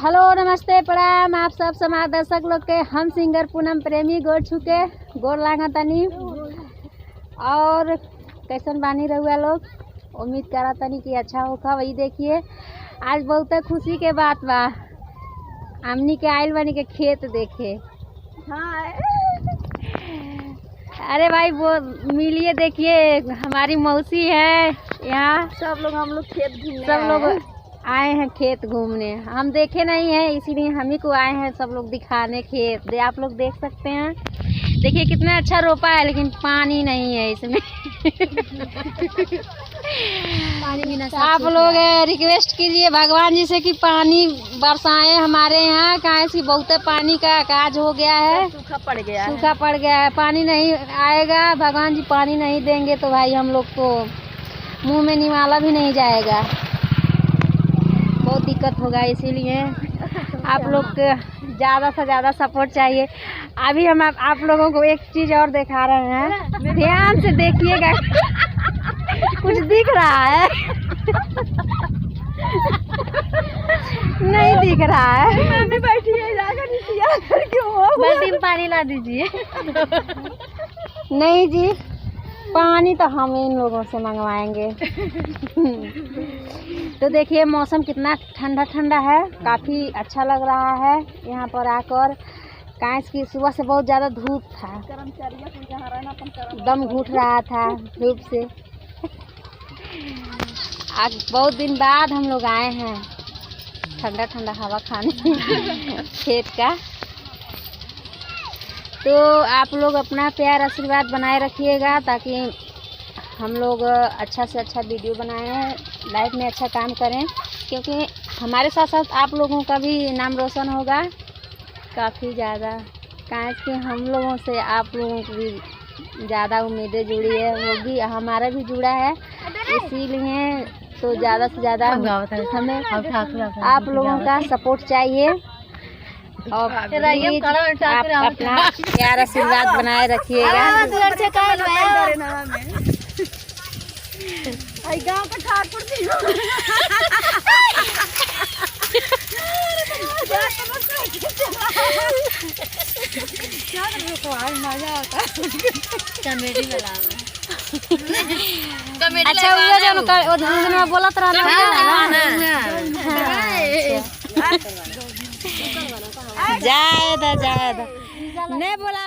Hello नमस्ते प्रणाम आप सब समाज दर्शक लोग के। हम सिंगर पूनम प्रेमी गोड़ छुके गोड़ लागा तनी और कैसन बानी रहुआ लोग। उम्मीद करा तनी कि अच्छा होगा। वही देखिए आज बहुत खुशी के बात बा, हमनी के आइल बनी के खेत देखे। हाँ अरे भाई वो मिलिए, देखिए हमारी मौसी है यहाँ। सब लोग हम लोग खेत घूमने सब लोग आए हैं खेत घूमने। हम देखे नहीं हैं इसीलिए हम ही को आए हैं सब लोग दिखाने खेत। आप लोग देख सकते हैं, देखिए कितना अच्छा रोपा है लेकिन पानी नहीं है इसमें। पानी बिना आप लोग रिक्वेस्ट कीजिए भगवान जी से कि पानी बरसाएं हमारे यहाँ, कहाँ से बहुत पानी का काज हो गया है, सूखा पड़ गया सूखा पड़ गया है। पानी नहीं आएगा, भगवान जी पानी नहीं देंगे तो भाई हम लोग को मुंह में निवाला भी नहीं जाएगा, बहुत दिक्कत होगा। इसीलिए आप लोग को ज़्यादा से ज़्यादा सपोर्ट चाहिए। अभी हम आप लोगों को एक चीज़ और दिखा रहे हैं, ध्यान से देखिएगा। कुछ दिख रहा है? नहीं दिख रहा है। बैठिए बाल्टी में पानी ला दीजिए। नहीं जी, पानी तो हम इन लोगों से मंगवाएंगे। तो देखिए मौसम कितना ठंडा ठंडा है, काफ़ी अच्छा लग रहा है यहाँ पर आकर। कांच की सुबह से बहुत ज़्यादा धूप था, दम घुट रहा था धूप से। आज बहुत दिन बाद हम लोग आए हैं ठंडा ठंडा हवा खाने खेत का। तो आप लोग अपना प्यार आशीर्वाद बनाए रखिएगा ताकि हम लोग अच्छा से अच्छा वीडियो बनाएं, लाइफ में अच्छा काम करें, क्योंकि हमारे साथ साथ आप लोगों का भी नाम रोशन होगा काफ़ी ज़्यादा। काहे कि हम लोगों से आप लोगों को भी ज़्यादा उम्मीदें जुड़ी है, होगी, हमारा भी जुड़ा है। इसीलिए तो ज़्यादा से ज़्यादा हमें आप लोगों का सपोर्ट चाहिए और आप अपना प्यार आशीर्वाद बनाए रखिएगा। गाँव का ठाकुर जी मजा आता कॉमेडी वाला। अच्छा वो जो बोलत रहना जाए नहीं बोला।